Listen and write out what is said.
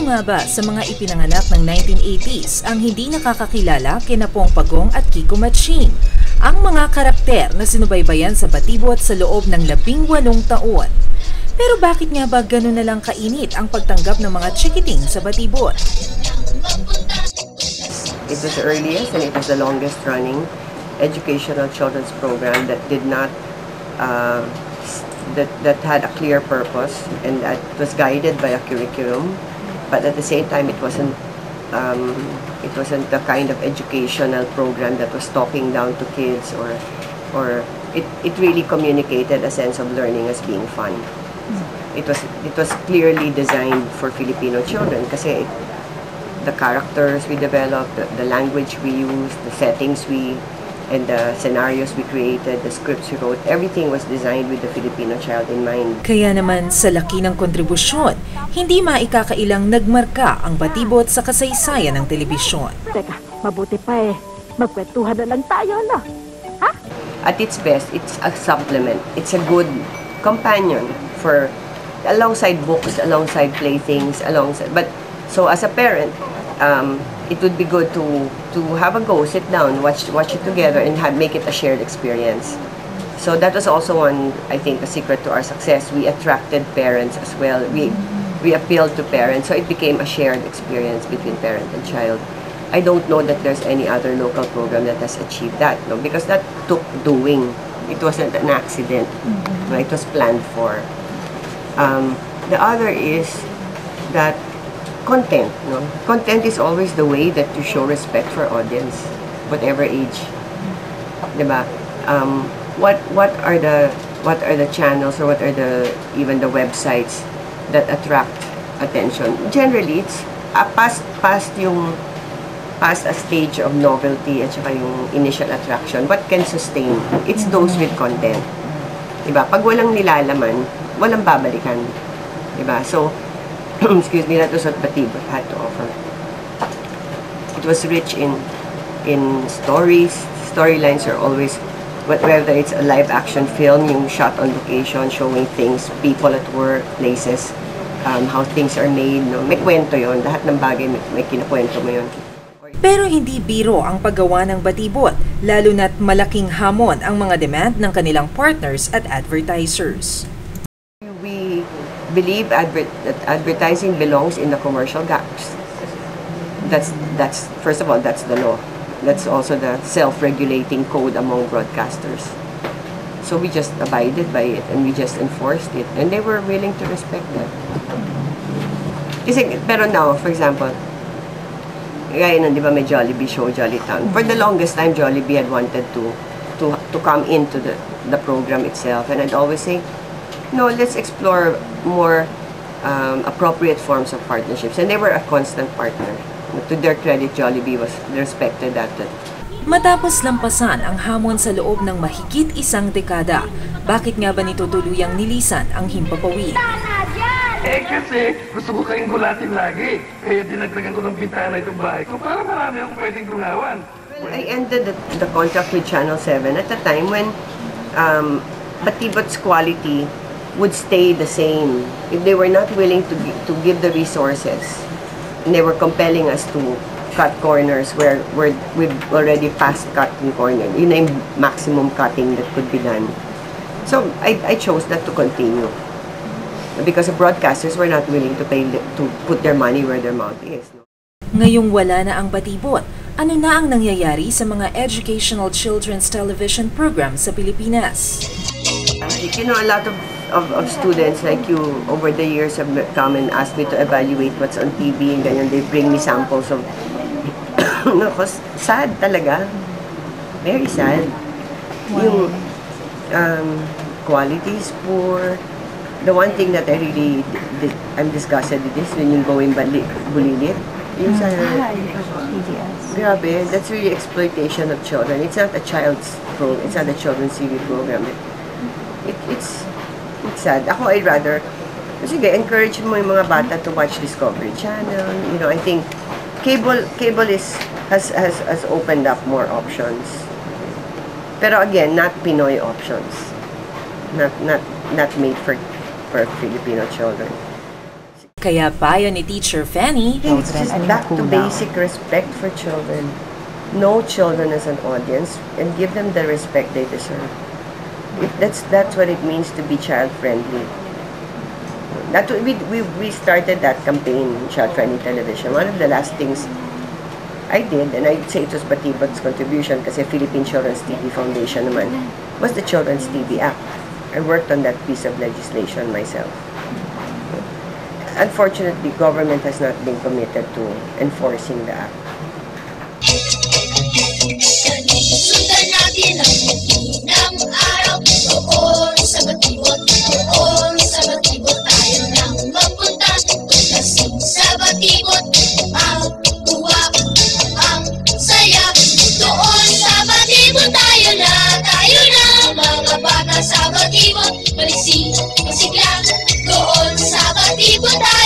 nga ba sa mga ipinanganak ng 1980s ang hindi nakakakilala kina Pong Pagong at Kiko Matching, ang mga karakter na sinubaybayan sa Batibot sa loob ng 18 taon? Pero bakit nga ba gano'n na lang kainit ang pagtanggap ng mga chikiting sa Batibot? It was the earliest and it was the longest running educational children's program that did not that had a clear purpose and that was guided by a curriculum, but at the same time it wasn't the kind of educational program that was talking down to kids or it really communicated a sense of learning as being fun. It was clearly designed for Filipino children kasi the characters we developed, the language we used, the settings and the scenarios we created, the scripts we wrote, everything was designed with the Filipino child in mind. Kaya naman sa laki ng kontribusyon, hindi maikakailang nagmarka ang Batibot sa kasaysayan ng telebisyon. Teka, mabuti pa magkwentuhan na lang tayo, no? Ha? At its best, it's a supplement. It's a good companion for alongside books, alongside playthings, but so as a parent, it would be good to have a go, sit down, watch it together, and make it a shared experience. So that was also one, I think, a secret to our success. We attracted parents as well. We appealed to parents, so it became a shared experience between parent and child. I don't know that there's any other local program that has achieved that, no, because that took doing. It wasn't an accident. It was planned for. The other is that content, no? Content is always the way that you show respect for audience, whatever age, diba? What are the channels or what are even the websites that attract attention? Generally, it's past a stage of novelty at saka yung initial attraction. What can sustain? It's those with content, diba? Pag walang nilalaman, walang babalikan, diba? So excuse me, that was what Batibot had to offer. It was rich in stories. Storylines are always, whether it's a live action film, yung shot on location, showing things, people at work, places, how things are made. No? May kwento yun. Lahat ng bagay may kinukwento mo yun. Pero hindi biro ang paggawa ng Batibot, lalo na't malaking hamon ang mga demand ng kanilang partners at advertisers. Believe that advertising belongs in the commercial gaps. That's first of all, that's the law. That's also the self-regulating code among broadcasters. So we just abided by it and we just enforced it, and they were willing to respect that. Kasi, pero now, for example, gaya nun, di ba, may Jollibee show, Jollytown. For the longest time, Jollibee had wanted to come into the program itself, and I'd always say, no, let's explore more appropriate forms of partnerships. And they were a constant partner. To their credit, Jollibee respected that. Matapos lampasan ang hamon sa loob ng mahigit isang dekada, bakit nga ba nito tuluyang nilisan ang himpapawid? Kasi gusto ko kayong gulatin lagi. Kaya dinagdagan ko ng bintana itong bahay ko para marami akong pwedeng tungawan. I ended the contract with Channel 7 at a time when Batibot's quality would stay the same if they were not willing to give the resources, and they were compelling us to cut corners where we've already past cutting corner. Yun na yung maximum cutting that could be done. So I chose not to continue because the broadcasters were not willing to put their money where their mouth is. Ngayong wala na ang Batibot, ano na ang nangyayari sa mga educational children's television programs sa Pilipinas? You know, a lot of students like you over the years have come and asked me to evaluate what's on TV and ganyan. They bring me samples of sad talaga. Very sad. Wow. Yung quality is poor. The one thing that I'm disgusted with is when yung going bulilit. Yung sa grabe, that's really exploitation of children. It's not a child's program. It's not a children's TV program. It's sad. Ako, I'd rather, sige, encourage mo yung mga bata to watch Discovery Channel. You know, I think cable has opened up more options. Pero again, not Pinoy options. Not made for Filipino children. Kaya payo ni Teacher Fanny, It's just back to basic respect for children. Know children as an audience and give them the respect they deserve. That's what it means to be child-friendly. We started that campaign, child-friendly television. One of the last things I did, and I'd say it was Batibot's contribution kasi Philippine Children's TV Foundation naman, was the Children's TV Act. I worked on that piece of legislation myself. Unfortunately, government has not been committed to enforcing the act. Sundan natin ang ng araw. Doon sa Batibot, doon sa Batibot tayo nang mapunta. Lasing sa Batibot, ang tuwa, ang saya. Doon sa Batibot tayo na mga bata sa Batibot. Malising, masigla, doon sa Batibot tayo.